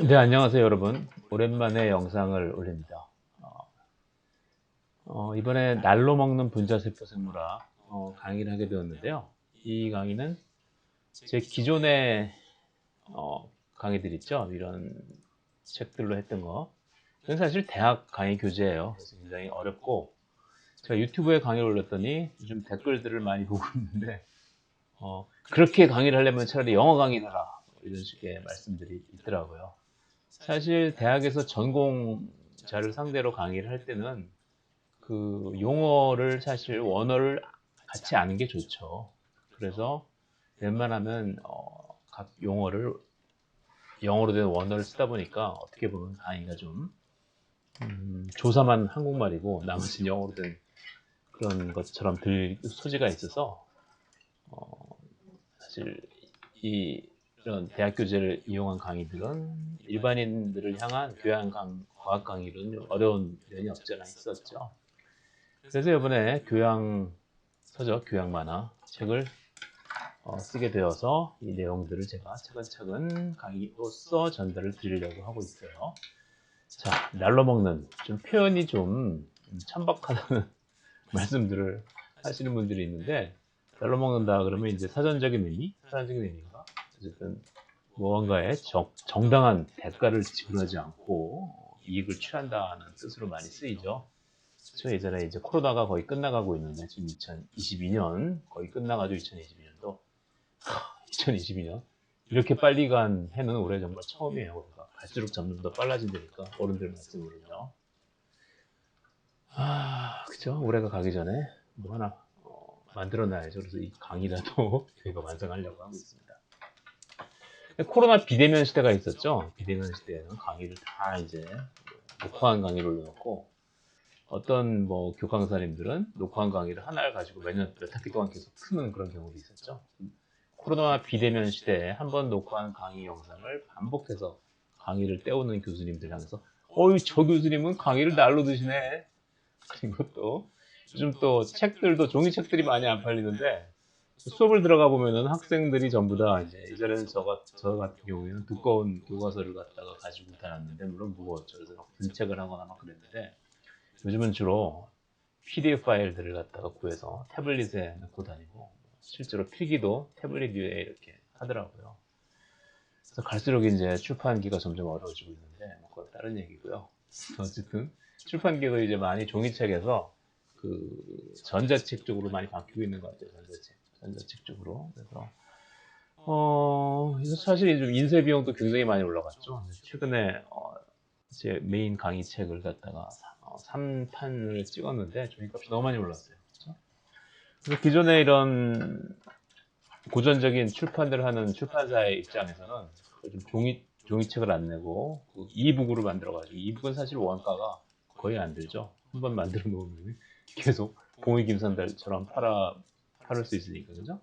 네, 안녕하세요, 여러분. 오랜만에 영상을 올립니다. 이번에 날로 먹는 분자세포 생물학 강의를 하게 되었는데요. 이 강의는 제 기존의 강의들 있죠? 이런 책들로 했던 거. 이건 사실 대학 강의 교재예요. 그래서 굉장히 어렵고, 제가 유튜브에 강의를 올렸더니 요즘 댓글들을 많이 보고 있는데, 그렇게 강의를 하려면 차라리 영어 강의를 해라. 이런 식의 말씀들이 있더라고요. 사실 대학에서 전공자를 상대로 강의를 할 때는 그 용어를 사실 원어를 같이 아는 게 좋죠. 그래서 웬만하면 각 용어를 영어로 된 원어를 쓰다 보니까 어떻게 보면 강의가 좀 조사만 한국말이고 나머지는 영어로 된 그런 것처럼 들 소지가 있어서 사실 이런 대학 교재를 이용한 강의들은 일반인들을 향한 과학 강의로는 어려운 면이 없지 않아 있었죠. 그래서 이번에 교양 서적, 교양 만화 책을 쓰게 되어서 이 내용들을 제가 차근차근 강의로서 전달을 드리려고 하고 있어요. 자, 날로 먹는 좀 표현이 좀 천박하다는 말씀들을 하시는 분들이 있는데 날로 먹는다 그러면 이제 사전적인 의미가 어쨌든 무언가에 정당한 대가를 지불하지 않고 이익을 취한다는 뜻으로 많이 쓰이죠. 저 예전에 이제 코로나가 거의 끝나가고 있는데 지금 2022년 거의 끝나가지고 2022년도 2022년 이렇게 빨리 간 해는 올해 정말 처음이에요. 우리가 갈수록 점점 더 빨라진다니까 어른들 말씀으로요. 그죠? 올해가 가기 전에 뭐 하나 만들어놔야죠. 그래서 이 강의라도 저희가 완성하려고 하고 있습니다. 코로나 비대면 시대가 있었죠. 비대면 시대에는 강의를 다 이제 녹화한 강의를 올려놓고 어떤 뭐 교강사님들은 녹화한 강의를 하나를 가지고 몇 학기 동안 계속 트는 그런 경우도 있었죠. 코로나 비대면 시대에 한 번 녹화한 강의 영상을 반복해서 강의를 때우는 교수님들 향해서 어이 저 교수님은 강의를 날로 드시네. 그리고 또 요즘 또 책들도 종이책들이 많이 안 팔리는데 수업을 들어가 보면은 학생들이 전부 다 이제 예전에는 저 같은 경우에는 두꺼운 교과서를 갖다가 가지고 다녔는데 물론 무거웠죠. 그래서 분책을 하거나 막 그랬는데 요즘은 주로 PDF 파일들을 갖다가 구해서 태블릿에 넣고 다니고 실제로 필기도 태블릿 위에 이렇게 하더라고요. 그래서 갈수록 이제 출판기가 점점 어려워지고 있는데 뭐 그건 다른 얘기고요. 어쨌든 출판기도 이제 많이 종이책에서 그 전자책 쪽으로 많이 바뀌고 있는 것 같아요. 전자책 쪽으로. 그래서 이거 사실 좀 인쇄 비용도 굉장히 많이 올라갔죠. 최근에 제 메인 강의 책을 갖다가 3판을 찍었는데 종이값이 너무 많이 올랐어요. 그렇죠? 그래서 기존에 이런 고전적인 출판들을 하는 출판사의 입장에서는 좀 종이책을 안 내고 그 이북으로 만들어가지고 이북은 사실 원가가 거의 안 들죠. 한번 만들어 놓으면 계속 봉이 김선달처럼 팔을 수 있으니까 그죠?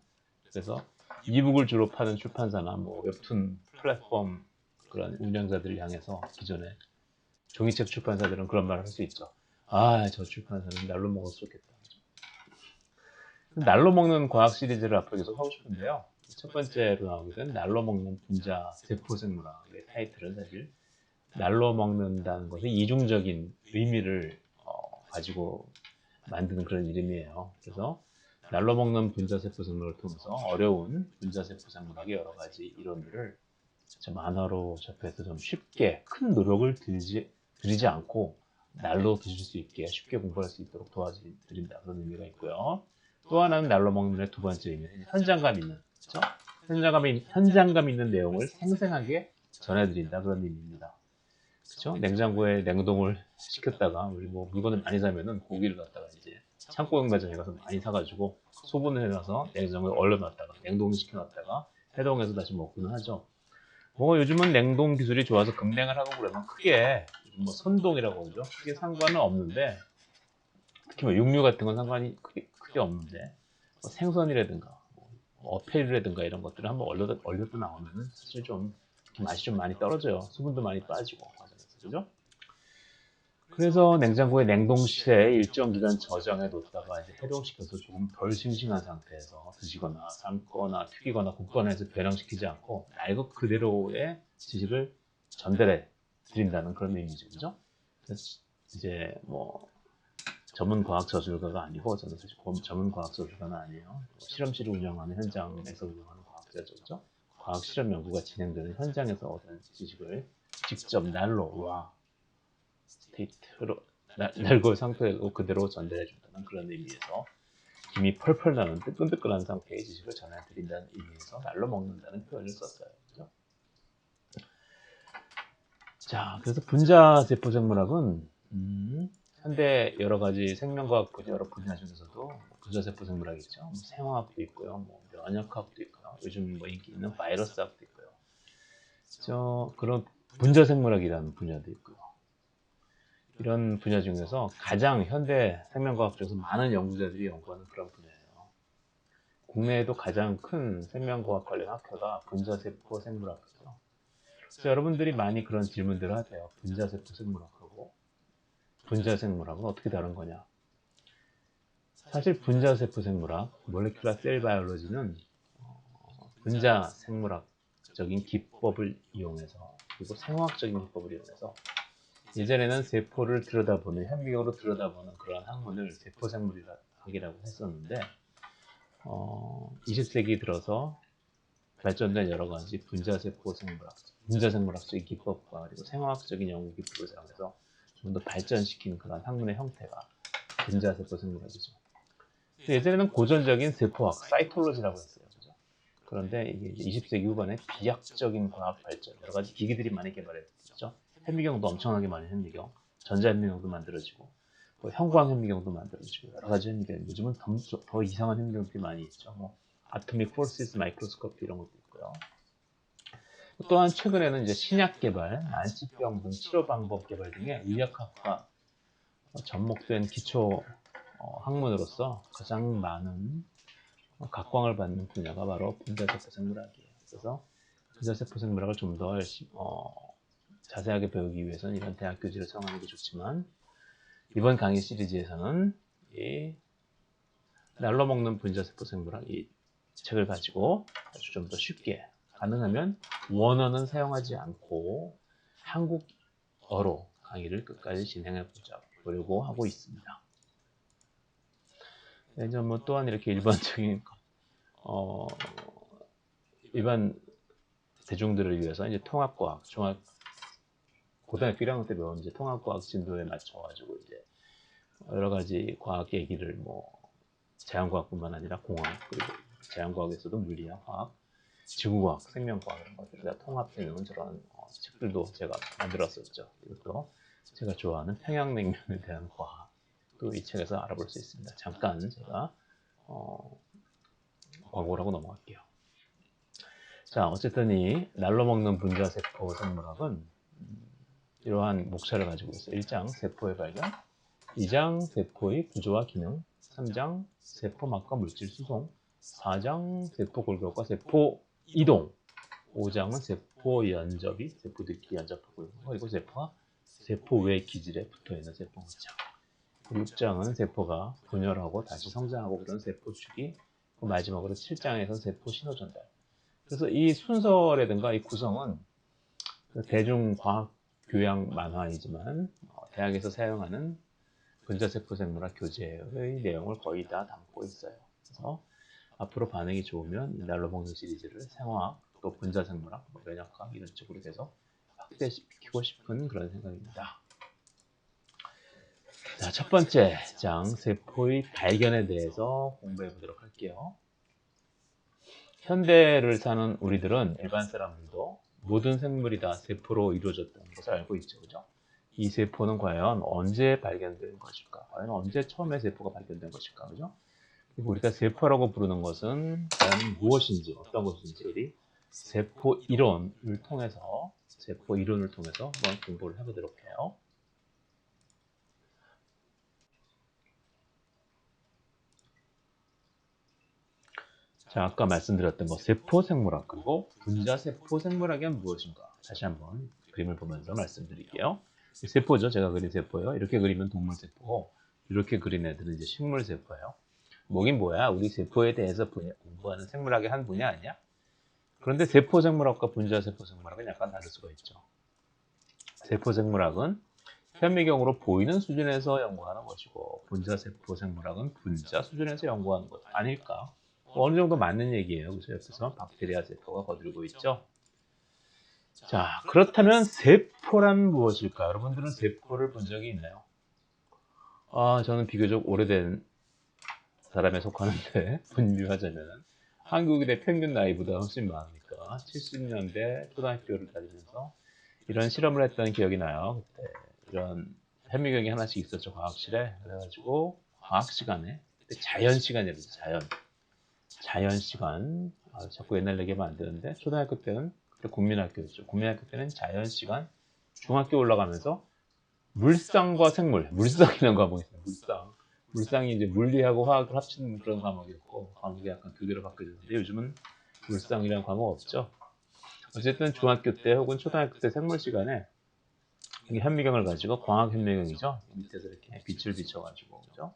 그래서 이북을 주로 파는 출판사나 뭐 웹툰 플랫폼 그런 운영자들을 향해서 기존에 종이책 출판사들은 그런 말을 할 수 있죠. 저 출판사는 날로 먹어서 좋겠다. 날로 먹는 과학 시리즈를 앞으로 계속 하고 싶은데요. 첫 번째로 나오게 된 날로 먹는 분자 세포생물학의 타이틀은 사실 날로 먹는다는 것의 이중적인 의미를 가지고 만드는 그런 이름이에요. 그래서 날로 먹는 분자세포 생물을 통해서 어려운 분자세포 생물학의 여러 가지 이론들을 만화로 접해서 좀 쉽게 큰 노력을 들이지 않고 날로 드실 수 있게 쉽게 공부할 수 있도록 도와드린다 그런 의미가 있고요. 또 하나는 날로 먹는 의 두 번째 의미는 현장감 있는 그렇죠? 현장감 있는 내용을 생생하게 전해드린다 그런 의미입니다. 그렇죠? 냉장고에 냉동을 시켰다가 우리 뭐 물건을 많이 사면은 고기를 갖다가 이제 창고 경매장에 가서 많이 사가지고 소분을 해놔서 냉장고에 얼려놨다가 냉동시켜놨다가 해동해서 다시 먹기는 하죠. 뭐 요즘은 냉동 기술이 좋아서 급냉을 하고 그러면 크게 뭐 선동이라고 그러죠. 크게 상관은 없는데 특히 뭐 육류 같은 건 상관이 크게 없는데 뭐 생선이라든가 뭐 어패류라든가 이런 것들을 한번 얼려도 나오면은 사실 좀 맛이 좀 많이 떨어져요. 수분도 많이 빠지고 과정에서 그죠? 그래서 냉장고에 냉동실에 일정 기간 저장해 놓다가 이제 해동시켜서 조금 덜 싱싱한 상태에서 드시거나 삶거나 튀기거나 굽거나 해서 변형시키지 않고 날 것 그대로의 지식을 전달해 드린다는 그런 의미죠. 그죠? 그래서 이제 뭐 전문 과학 저술가가 아니고, 저는 사실 전문 과학 저술가는 아니에요. 실험실을 운영하는, 현장에서 운영하는 과학자죠. 그죠? 과학 실험 연구가 진행되는 현장에서 얻은 지식을 직접 날로 스테이트로 날고 상태로 그대로 전달해 준다는 그런 의미에서 김이 펄펄 나는 뜨끈뜨끈한 상태의 지식을 전해드린다는 의미에서 날로 먹는다는 표현을 썼어요. 그죠? 자, 그래서 분자세포생물학은 현대 여러 가지 생명과학 여러 분야 중에서도 분자세포생물학이 있죠. 뭐 생화학도 있고요, 뭐 면역학도 있고요. 요즘 뭐 인기 있는 바이러스학도 있고요. 그런 분자생물학이라는 분야도 있고요. 이런 분야 중에서 가장 현대 생명과학 중에서 많은 연구자들이 연구하는 그런 분야예요. 국내에도 가장 큰 생명과학 관련 학회가 분자세포생물학이죠. 그래서 여러분들이 많이 그런 질문들을 하세요. 분자세포생물학하고 분자생물학은 어떻게 다른 거냐? 사실 분자세포생물학, 몰레큘러 셀 바이올로지는 분자생물학적인 기법을 이용해서, 그리고 생화학적인 기법을 이용해서 예전에는 세포를 들여다보는, 현미경으로 들여다보는 그런 학문을 세포생물학이라고 했었는데 20세기 들어서 발전된 여러 가지 분자생물학적인 기법과 그리고 생화학적인 연구 기법을 사용해서 좀 더 발전시킨 그런 학문의 형태가 분자세포생물학이죠. 예전에는 고전적인 세포학, 사이톨로지라고 했어요. 그죠? 그런데 이게 20세기 후반에 비약적인 과학 발전, 여러 가지 기기들이 많이 개발했죠. 현미경도 엄청나게 많은 현미경, 전자현미경도 만들어지고, 또 형광현미경도 만들어지고, 여러 가지 현미경, 요즘은 더 이상한 현미경들이 많이 있죠. 뭐 아토믹 포시스 마이크로스코피 이런 것도 있고요. 또한 최근에는 이제 신약 개발, 난치병 등 치료 방법 개발 등의 의학학과 접목된 기초 학문으로 가장 많은 각광을 받는 분야가 바로 분자세포생물학이에요. 그래서 분자세포생물학을 좀 더 자세하게 배우기 위해서는 이런 대학 교지를 사용하는 게 좋지만, 이번 강의 시리즈에서는 이 날로 먹는 분자세포생물학 이 책을 가지고 아주 좀 더 쉽게, 가능하면 원어는 사용하지 않고 한국어로 강의를 끝까지 진행해 보려고 하고 있습니다. 이제 뭐 또한 이렇게 일반적인 일반 대중들을 위해서 이제 통합과학, 고등학교 1학년 때 배운 이제 통합과학 진도에 맞춰가지고 이제 여러 가지 과학 얘기를, 뭐 자연과학뿐만 아니라 공학, 그리고 자연과학에서도 물리학, 화학, 지구과학, 생명과학 이런 것들을 다 통합해놓은 저런 책들도 제가 만들었었죠. 이것도 제가 좋아하는 평양냉면에 대한 과학도 이 책에서 알아볼 수 있습니다. 잠깐 제가 광고를 하고 넘어갈게요. 자, 어쨌든 이 날로 먹는 분자세포 생물학은 이러한 목차를 가지고 있어요. 1장 세포의 발견, 2장 세포의 구조와 기능, 3장 세포막과 물질 수송, 4장 세포 골격과 세포 이동, 5장은 세포 연접이, 세포 듣기 연접하고 있는 거, 그리고 세포가 세포 외 기질에 붙어있는 세포 물장, 6장은 세포가 분열하고 다시 성장하고 그런 세포 주기, 마지막으로 7장에서 세포 신호 전달. 그래서 이 순서라든가 이 구성은 대중과학 교양 만화이지만 대학에서 사용하는 분자세포생물학 교재의 내용을 거의 다 담고 있어요. 그래서 앞으로 반응이 좋으면 날로 먹는 시리즈를 생화학, 또 분자생물학, 면역학 이런 쪽으로 계속 확대시키고 싶은 그런 생각입니다. 자, 첫 번째 장 세포의 발견에 대해서 공부해 보도록 할게요. 현대를 사는 우리들은, 일반 사람들도 모든 생물이 다 세포로 이루어졌다는 것을 알고 있죠. 그죠? 이 세포는 과연 언제 발견된 것일까? 과연 언제 처음에 세포가 발견된 것일까? 그죠? 그리고 우리가 세포라고 부르는 것은 과연 무엇인지, 어떤 것인지 세포 이론을 통해서 한번 공부를 해보도록 해요. 자, 아까 말씀드렸던 세포생물학, 그리고 분자세포생물학은 무엇인가? 다시 한번 그림을 보면서 말씀드릴게요. 세포죠. 제가 그린 세포예요. 이렇게 그리면 동물세포고, 이렇게 그린 애들은 이제 식물세포예요. 뭐긴 뭐야? 우리 세포에 대해서 공부하는 생물학의 한 분야 아니야? 그런데 세포생물학과 분자세포생물학은 약간 다를 수가 있죠. 세포생물학은 현미경으로 보이는 수준에서 연구하는 것이고 분자세포생물학은 분자 수준에서 연구하는 것 아닐까? 어느 정도 맞는 얘기예요. 그래서 옆에서 박테리아 세포가 거들고 있죠. 자, 그렇다면 세포란 무엇일까? 여러분들은 세포를 본 적이 있나요? 저는 비교적 오래된 사람에 속하는데 분류하자면 한국인의 평균 나이보다 훨씬 많으니까 70년대 초등학교를 다니면서 이런 실험을 했던 기억이 나요. 그때 이런 현미경이 하나씩 있었죠, 과학실에. 그래가지고 과학 시간에 자연 시간이었어요. 자연 시간. 자꾸 옛날 얘기하면 안 되는데 초등학교 때는 그때 국민학교였죠. 국민학교 때는 자연 시간. 중학교 올라가면서 물상과 생물, 물상이라는 과목이 있어요. 물상이 이제 물리하고 화학을 합치는 그런 과목이었고 과목이 약간 두 개로 바뀌었는데 요즘은 물상이라는 과목 없죠. 어쨌든 중학교 때 혹은 초등학교 때 생물 시간에 현미경을 가지고 광학 현미경이죠. 밑에서 이렇게 빛을 비춰가지고 그죠?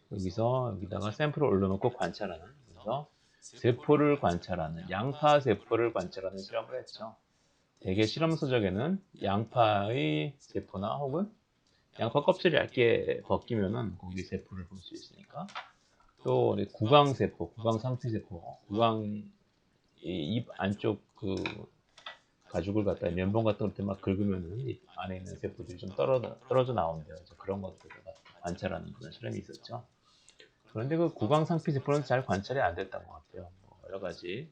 여기다가 샘플을 올려놓고 관찰하는, 그래서 세포를 관찰하는, 양파 세포를 관찰하는 실험을 했죠. 대개 실험 서적에는 양파의 세포나 혹은 양파 껍질이 얇게 벗기면은 거기 세포를 볼 수 있으니까, 또 구강세포, 구강상피세포, 구강 입 안쪽 그 가죽을 갖다 면봉 같은 걸 막 긁으면은 입 안에 있는 세포들이 좀 떨어져 나온대요. 그래서 그런 것들을 관찰하는 그런 실험이 있었죠. 그런데 그 구강상피세포는 잘 관찰이 안 됐던 것 같아요. 여러 가지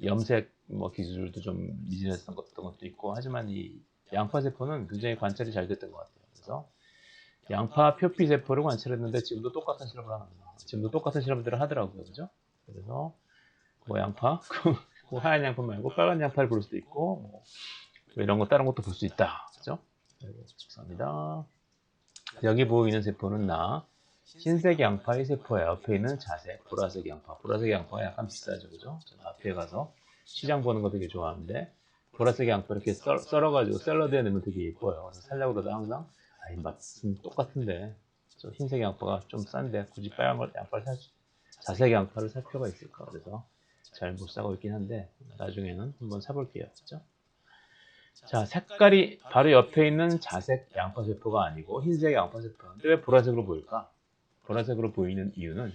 염색 기술도 좀 미진했던 것도 있고, 하지만 이 양파세포는 굉장히 관찰이 잘 됐던 것 같아요. 그래서 양파 표피세포를 관찰했는데 지금도 똑같은 실험을 합니다. 지금도 똑같은 실험들을 하더라고요. 그죠? 그래서 양파, 그 하얀 양파 말고 빨간 양파를 볼 수도 있고, 이런 거 다른 것도 볼 수 있다. 그죠? 죄송합니다. 여기 보이는 세포는 흰색 양파의 세포에 옆에 있는 자색, 보라색 양파. 보라색 양파가 약간 비싸죠, 그죠? 앞에 가서 시장 보는 거 되게 좋아하는데, 보라색 양파 이렇게 썰어가지고 샐러드에 넣으면 되게 예뻐요. 그래서 살려고 그러다 항상, 맛은 똑같은데, 흰색 양파가 좀 싼데, 굳이 빨간 양파를 자색 양파를 살 필요가 있을까? 그래서 잘 못 사고 있긴 한데, 나중에는 한번 사볼게요. 그죠? 자, 색깔이 바로 옆에 있는 자색 양파세포가 아니고 흰색 양파세포인데 왜 보라색으로 보일까? 보라색으로 보이는 이유는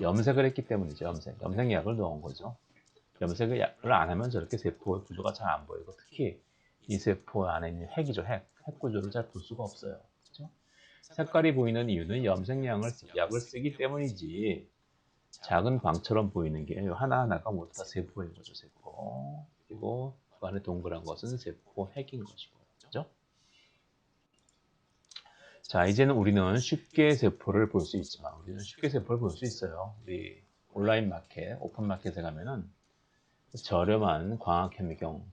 염색을 했기 때문이죠. 염색약을 넣은 거죠. 염색을 안 하면 저렇게 세포의 구조가 잘 안 보이고, 특히 이 세포 안에 있는 핵이죠. 핵 구조를 잘 볼 수가 없어요. 그렇죠? 색깔이 보이는 이유는 약을 쓰기 때문이지, 작은 방처럼 보이는 게 하나하나가 모두 다 세포인 거죠. 세포. 그리고 그 안에 동그란 것은 세포 핵인 것이고요. 그렇죠? 자, 이제는 우리는 쉽게 세포를 볼 수 있지만, 우리는 쉽게 세포를 볼 수 있어요. 우리 온라인 마켓, 오픈 마켓에 가면은 저렴한 광학 현미경,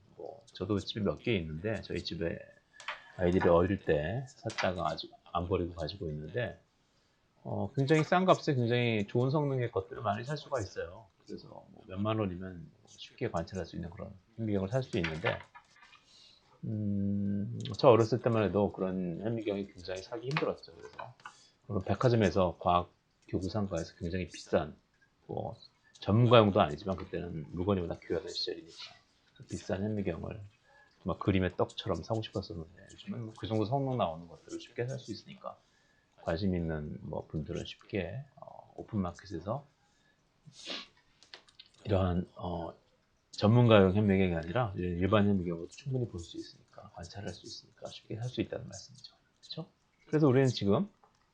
저도 집에 몇 개 있는데, 저희 집에 아이들이 어릴 때 샀다가 아직 안 버리고 가지고 있는데, 굉장히 싼 값에 굉장히 좋은 성능의 것들을 많이 살 수가 있어요. 그래서 몇만 원이면 쉽게 관찰할 수 있는 그런 현미경을 살 수 있는데, 저 어렸을 때만 해도 그런 현미경이 굉장히 사기 힘들었죠. 그래서 물론 백화점에서 과학 교구상가에서 굉장히 비싼, 전문가용도 아니지만 그때는 물건이 워낙 귀하던 시절이니까 비싼 현미경을 막 그림의 떡처럼 사고 싶었었는데, 요즘은 그 정도 성능 나오는 것들을 쉽게 살 수 있으니까 관심 있는 분들은 쉽게 오픈마켓에서 이러한 전문가용 현미경이 아니라 일반 현미경으로도 충분히 볼 수 있으니까, 관찰할 수 있으니까 쉽게 살 수 있다는 말씀이죠. 그렇죠? 그래서 우리는 지금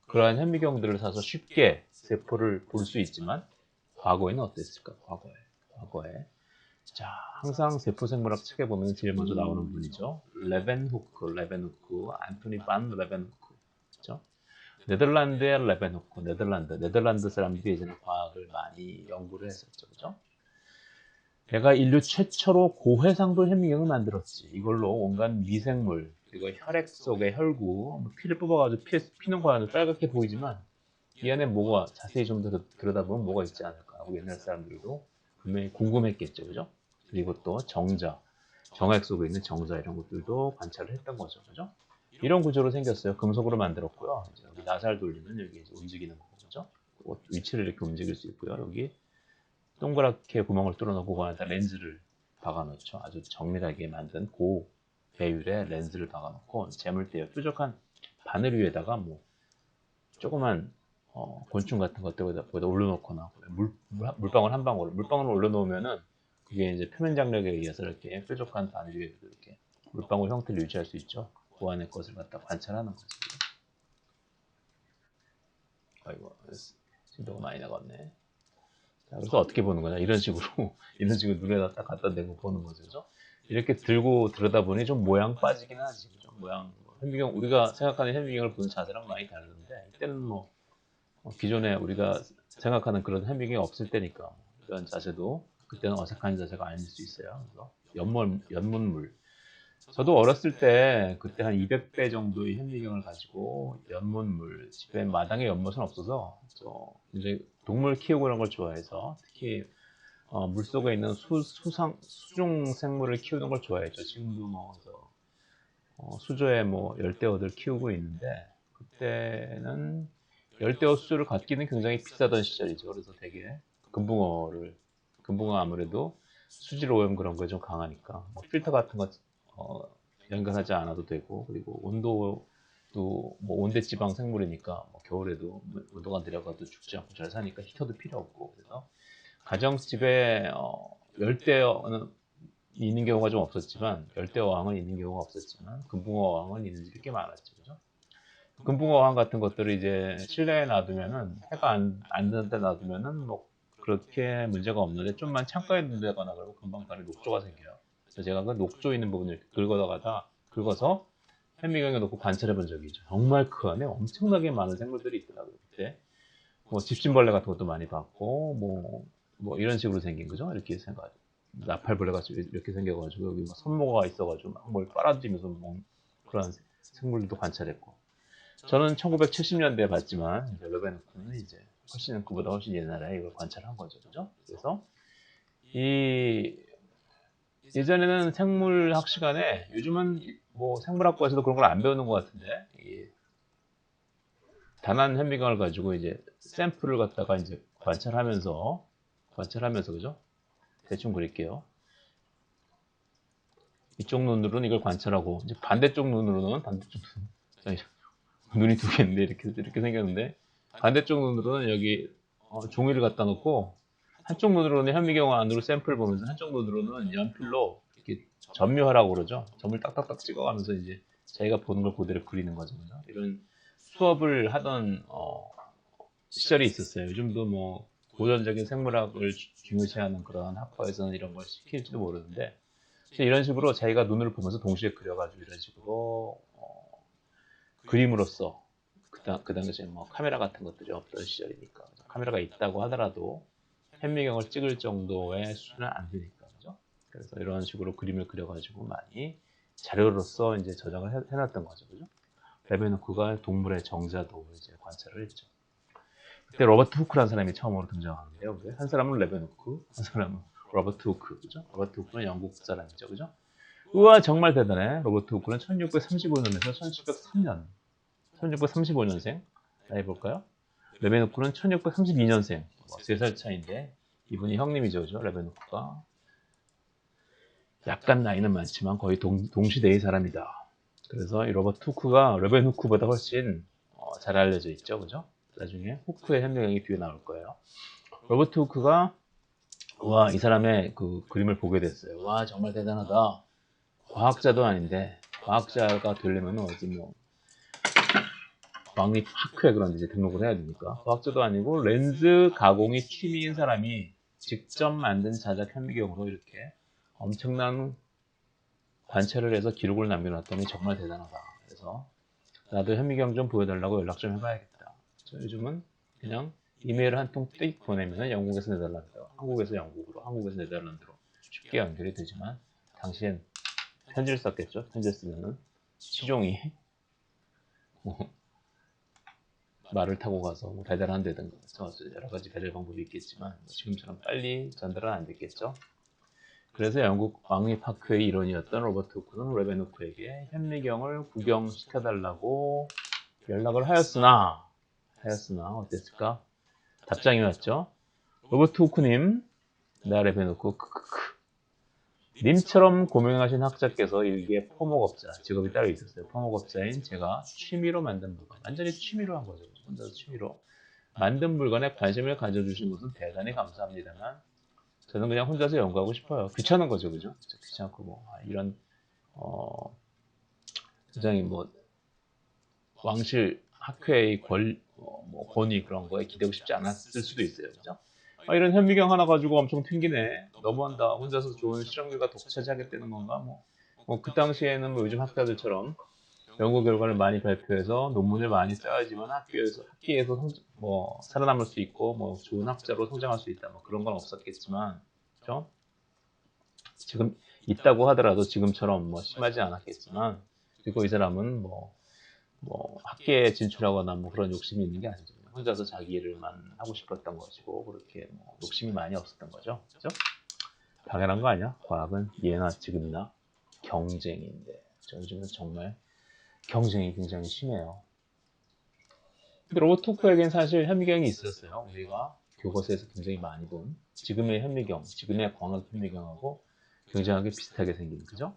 그러한 현미경들을 사서 쉽게 세포를 볼 수 있지만, 과거에는 어땠을까? 과거에 자, 항상 세포생물학 책에 보면 제일 먼저 나오는 분이죠. 레벤후크, 안토니 반 레벤후크. 그렇죠? 네덜란드의 레벤후크, 네덜란드 사람들이 예전에 과학을 많이 연구를 했었죠. 그죠? 내가 인류 최초로 고해상도 현미경을 만들었지. 이걸로 온갖 미생물, 그리고 혈액 속의 혈구, 피를 뽑아가지고 피는 과는 빨갛게 보이지만, 이 안에 자세히 좀 더 들여다보면 뭐가 있지 않을까 하고 옛날 사람들도 분명히 궁금했겠죠. 그죠? 그리고 또 정액 속에 있는 정자 이런 것들도 관찰을 했던 거죠. 그죠? 이런 구조로 생겼어요. 금속으로 만들었고요. 이제 여기 나사를 돌리면 여기 이제 움직이는 거죠. 위치를 이렇게 움직일 수 있고요. 여기 동그랗게 구멍을 뚫어놓고 그 안에다 렌즈를 박아놓죠. 아주 정밀하게 만든 배율에 렌즈를 박아놓고 재물대에 뾰족한 바늘 위에다가 뭐 조그만 곤충 같은 것들보다 올려놓거나 물방울 한 방울 물방울을 올려놓으면은 그게 이제 표면 장력에 의해서 이렇게 뾰족한 바늘 위에 이렇게 물방울 형태를 유지할 수 있죠. 그 안의 것을 갖다 관찰하는 거죠. 아이고 진도가 많이 나갔네. 자, 그래서 어떻게 보는 거냐 이런 식으로 이런 식으로 눈에다 딱 갖다 대고 보는 거죠. 그죠? 이렇게 들고 들여다보니 좀 모양 빠지긴 하지. 좀 모양 현미경 우리가 생각하는 현미경을 보는 자세랑 많이 다르는데 이때는 뭐 기존에 우리가 생각하는 그런 현미경이 없을 때니까 이런 자세도 그때는 어색한 자세가 아닐 수 있어요. 그래서 연문물 저도 어렸을 때 그때 한 200배 정도의 현미경을 가지고 연못물 집에 마당에 연못은 없어서 저 이제 동물 키우고 그런 걸 좋아해서 특히 물속에 있는 수중 생물을 키우는 걸 좋아했죠. 지금도 뭐 수조에 뭐 열대어들 키우고 있는데 그때는 열대어 수조를 갖기는 굉장히 비싸던 시절이죠. 그래서 되게 금붕어 아무래도 수질 오염 그런 거에 좀 강하니까 뭐 필터 같은 거 연결하지 않아도 되고 그리고 온도도 뭐 온대지방 생물이니까 뭐 겨울에도 온도가 내려가도 죽지 않고 잘 사니까 히터도 필요 없고 그래서 가정집에 열대어는 있는 경우가 좀 없었지만 열대어왕은 있는 경우가 없었지만 금붕어왕은 있는 집이 꽤 많았죠. 그죠? 금붕어왕 같은 것들을 이제 실내에 놔두면은 해가 안 드는 데 놔두면은 뭐 그렇게 문제가 없는데 좀만 창가에 둔다거나 그러고 금방 다리 녹조가 생겨요. 그래서 제가 그 녹조 있는 부분을 긁어서 현미경에 놓고 관찰해 본 적이 있죠. 정말 그 안에 엄청나게 많은 생물들이 있더라고요. 그때 뭐 집진벌레 같은 것도 많이 봤고 뭐 이런 식으로 생긴 거죠. 이렇게 생각 나팔벌레가 이렇게 생겨가지고 여기 막 손모가 있어가지고 막 뭘 빨아들이면서 뭐 그런 생물들도 관찰했고 저는 1970년대에 봤지만 이제 러베누크는 이제 그보다 훨씬 옛날에 이걸 관찰한 거죠. 그죠? 그래서 예전에는 생물학 시간에 요즘은 뭐 생물학과에서도 그런 걸 안 배우는 것 같은데 단한 현미경을 가지고 이제 샘플을 갖다가 이제 관찰하면서 그죠? 대충 그릴게요. 이쪽 눈으로는 이걸 관찰하고 이제 반대쪽 눈으로는 눈이 두 개인데 이렇게 생겼는데 반대쪽 눈으로는 여기 종이를 갖다 놓고 한쪽 눈으로는 현미경 안으로 샘플 보면서 한쪽 눈으로는 연필로 이렇게 점묘하라고 그러죠. 점을 딱딱딱 찍어가면서 이제 자기가 보는 걸 그대로 그리는 거죠. 이런 수업을 하던 시절이 있었어요. 요즘도 뭐 고전적인 생물학을 중요시하는 그런 학과에서는 이런 걸 시킬지도 모르는데 이런 식으로 자기가 눈을 보면서 동시에 그려가지고 이런 식으로 그림으로써 그 당시에 뭐 카메라 같은 것들이 없던 시절이니까 카메라가 있다고 하더라도 현미경을 찍을 정도의 수준은 안 되니까 그죠? 그래서 이런 식으로 그림을 그려가지고 많이 자료로서 이제 저장을 해놨던 거죠, 그죠? 레베누크가 동물의 정자도 이제 관찰을 했죠. 그때 로버트 후크라는 사람이 처음으로 등장하는데요. 한 사람은 레베누크, 한 사람은 로버트 후크, 그죠? 로버트 후크는 영국 사람이죠, 그죠? 우와 정말 대단해. 로버트 후크는 1635년에서 1703년, 1635년생. 나이 볼까요? 레베누크는 1632년생, 3살 차인데 이분이 형님이죠, 그죠? 레베누크가 약간 나이는 많지만 거의 동시대의 사람이다. 그래서 이 로버트 후크가 레베누크보다 훨씬 잘 알려져 있죠, 그죠? 나중에 후크의 현미경이 뒤에 나올 거예요. 로버트 후크가 와, 이 사람의 그 그림을 보게 됐어요. 와, 정말 대단하다. 과학자도 아닌데 과학자가 되려면 어디 뭐 왕립 학회에 그런 이제 등록을 해야 되니까 과학자도 아니고 렌즈 가공이 취미인 사람이 직접 만든 자작 현미경으로 이렇게 엄청난 관찰을 해서 기록을 남겨놨더니 정말 대단하다. 그래서 나도 현미경 좀 보여달라고 연락 좀 해봐야겠다. 요즘은 그냥 이메일 한 통 띡 보내면 영국에서 네덜란드, 한국에서 영국으로, 한국에서 네덜란드로 쉽게 연결이 되지만 당시엔 편지를 썼겠죠. 편지를 쓰면은 시종이 말을 타고 가서 뭐 배달한다든가 여러 가지 배달 방법이 있겠지만 지금처럼 빨리 전달은 안 됐겠죠. 그래서 영국 왕립학회의 일원이었던 로버트 후크는 레베누크에게 현미경을 구경시켜달라고 연락을 하였으나 어땠을까? 답장이 왔죠. 로버트 후크님, 나 레베누크 님처럼 고명하신 학자께서 일기에 포목업자, 직업이 따로 있었어요. 포목업자인 제가 취미로 만든 물건, 완전히 취미로 한 거죠. 혼자서 취미로 만든 물건에 관심을 가져주신 것은 대단히 감사합니다만 저는 그냥 혼자서 연구하고 싶어요. 귀찮은 거죠, 그죠? 귀찮고 뭐 이런 굉장히 뭐 왕실 학회의 뭐 권위 그런 거에 기대고 싶지 않았을 수도 있어요, 그죠? 이런 현미경 하나 가지고 엄청 튕기네. 너무한다. 혼자서 좋은 실험결과 독차지하겠다는 건가? 그 당시에는 뭐 요즘 학자들처럼 연구 결과를 많이 발표해서 논문을 많이 써야지만 학계에서 뭐 살아남을 수 있고 뭐 좋은 학자로 성장할 수 있다. 뭐 그런 건 없었겠지만, 그죠? 지금 있다고 하더라도 지금처럼 뭐 심하지 않았겠지만, 그리고 이 사람은 뭐 학계에 진출하거나 뭐 그런 욕심이 있는 게 아니죠. 혼자서 자기 일을만 하고 싶었던 것이고 그렇게 뭐 욕심이 많이 없었던 거죠. 그죠? 당연한 거 아니야? 과학은 예나 지금이나 경쟁인데 요즘은 정말 경쟁이 굉장히 심해요. 근데 로버트 후크에겐 사실 현미경이 있었어요. 우리가 교과서에서 굉장히 많이 본 지금의 현미경, 지금의 광학 현미경하고 굉장하게 비슷하게 생긴, 그죠?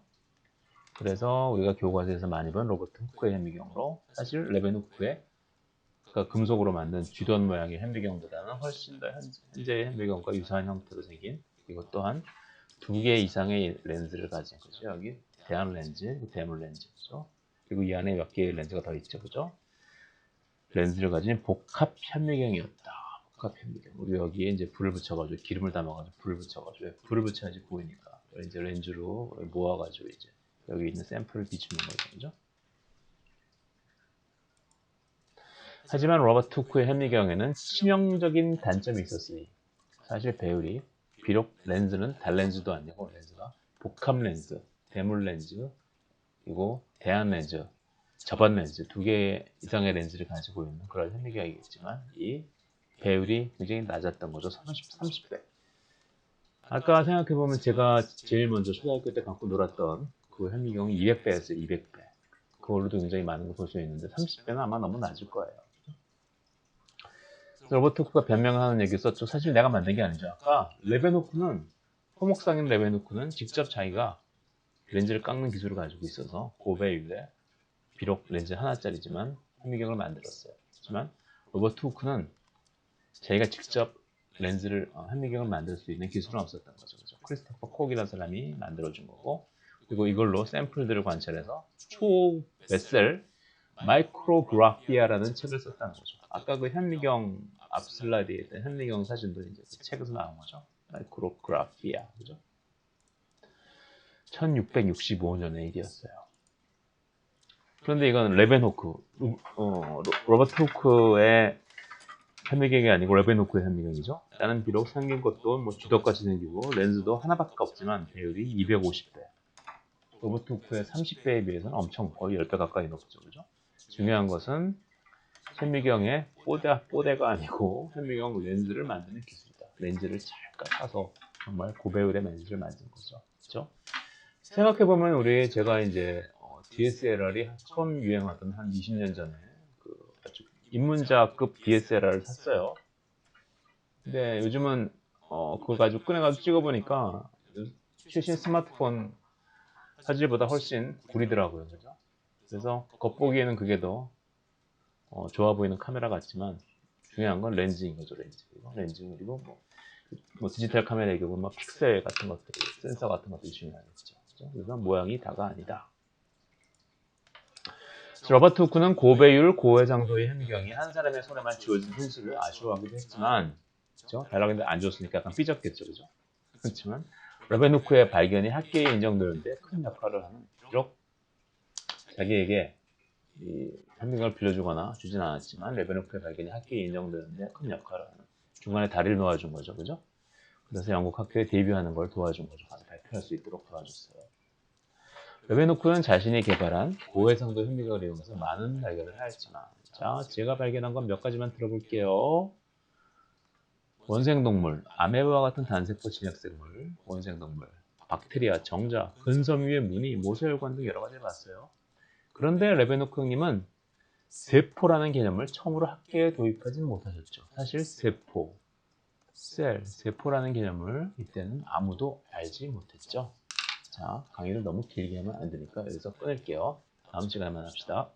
그래서 우리가 교과서에서 많이 본 로버트 후크의 현미경으로 사실 레벤후크의 그러니까 금속으로 만든 쥐돈 모양의 현미경보다는 훨씬 더 현재의 현미경과 유사한 형태로 생긴, 이것 또한 2개 이상의 렌즈를 가진 거죠. 여기 대안 렌즈, 대물 렌즈죠. 그리고 이 안에 몇 개의 렌즈가 더 있죠, 그죠? 렌즈를 가진 복합 현미경이었다. 복합 현미경. 우리 여기에 이제 불을 붙여가지고 기름을 담아가지고 불을 붙여가지고 불을 붙여야지 보이니까 이제 렌즈로 모아가지고 이제 여기 있는 샘플을 비추는 거죠, 그죠? 하지만 로버트 후크의 현미경에는 치명적인 단점이 있었으니 사실 배율이 비록 렌즈는 달렌즈도 아니고 렌즈가 복합 렌즈, 대물 렌즈, 그리고 대안 렌즈, 접안 렌즈 2개 이상의 렌즈를 가지고 있는 그런 현미경이겠지만 이 배율이 굉장히 낮았던 거죠. 30배. 아까 생각해보면 제가 제일 먼저 초등학교 때 갖고 놀았던 그 현미경이 200배였어요. 200배. 그걸로도 굉장히 많은 걸 볼 수 있는데 30배는 아마 너무 낮을 거예요. 로버트 후크가 변명하는 얘기 썼죠. 사실 내가 만든 게 아니죠. 아까 레베노크는 토목상인 레베노크는 직접 자기가 렌즈를 깎는 기술을 가지고 있어서 고배율에 비록 렌즈 하나짜리지만 현미경을 만들었어요. 하지만 로버트 후크는 자기가 직접 현미경을 만들 수 있는 기술은 없었던 거죠. 그렇죠? 크리스토퍼 콕이라는 사람이 만들어준 거고 그리고 이걸로 샘플들을 관찰해서 초베셀 마이크로그라피아라는 책을 썼다는 거죠. 아까 그 현미경 앞 슬라이드에 있던 현미경 사진도 이제 그 책에서 나온 거죠. 마이크로그라피아, 그죠? 1665년의 일이었어요. 그런데 이건 레벤호크, 로버트 후크의 현미경이 아니고 레벤호크의 현미경이죠. 나는 비록 생긴 것도 뭐 주덕같이 생기고 렌즈도 하나밖에 없지만 배율이 250배. 로버트 후크의 30배에 비해서는 엄청 거의 10배 가까이 높죠, 그죠? 중요한 것은 현미경의 뽀대가 아니고 현미경 렌즈를 만드는 기술이다. 렌즈를 잘 깎아서 정말 고배율의 렌즈를 만든 거죠. 그렇죠? 생각해보면 제가 이제 DSLR이 처음 유행하던 한 20년 전에 그 아주 입문자급 DSLR을 샀어요. 근데 요즘은 그걸 가지고 꺼내가지고 찍어보니까 최신 스마트폰 사진보다 훨씬 구리더라고요. 그죠? 그래서 겉보기에는 그게 더 좋아 보이는 카메라 같지만 중요한 건 렌즈인 거죠. 렌즈 그리고 뭐 디지털 카메라의 경우 뭐 픽셀 같은 것들이 센서 같은 것들이 중요하겠죠. 그렇죠? 그래서 모양이 다가 아니다. 로버트 후크는 고배율, 고해상도의 현미경이 한 사람의 손에만 쥐어진 현실을 아쉬워하기도 했지만, 그렇죠? 달라고 안 줬으니까 약간 삐졌겠죠, 그죠? 그렇지만 로벤 후크의 발견이 학계에 인정되는데 큰 역할을 하는, 비록 자기에게 이 현미경을 빌려주거나 주진 않았지만 레벤 후크의 발견이 학계에 인정되는데 큰 역할을 하는, 중간에 다리를 놓아준 거죠, 그죠? 그래서 영국 학교에 데뷔하는 걸 도와준 거죠. 가서 발표할 수 있도록 도와줬어요. 레베노크는 자신이 개발한 고해상도 현미경을 이용해서 많은 발견을 하였지만, 자, 제가 발견한 건 몇 가지만 들어볼게요. 원생동물, 아메바와 같은 단세포 진약생물, 원생동물, 박테리아, 정자, 근섬 위의 무늬, 모세혈관 등 여러 가지를 봤어요. 그런데 레베노크님은 세포라는 개념을 처음으로 학계에 도입하지는 못하셨죠. 사실 세포라는 개념을 이때는 아무도 알지 못했죠. 자, 강의를 너무 길게 하면 안 되니까 여기서 끊을게요. 다음 시간에 만납시다.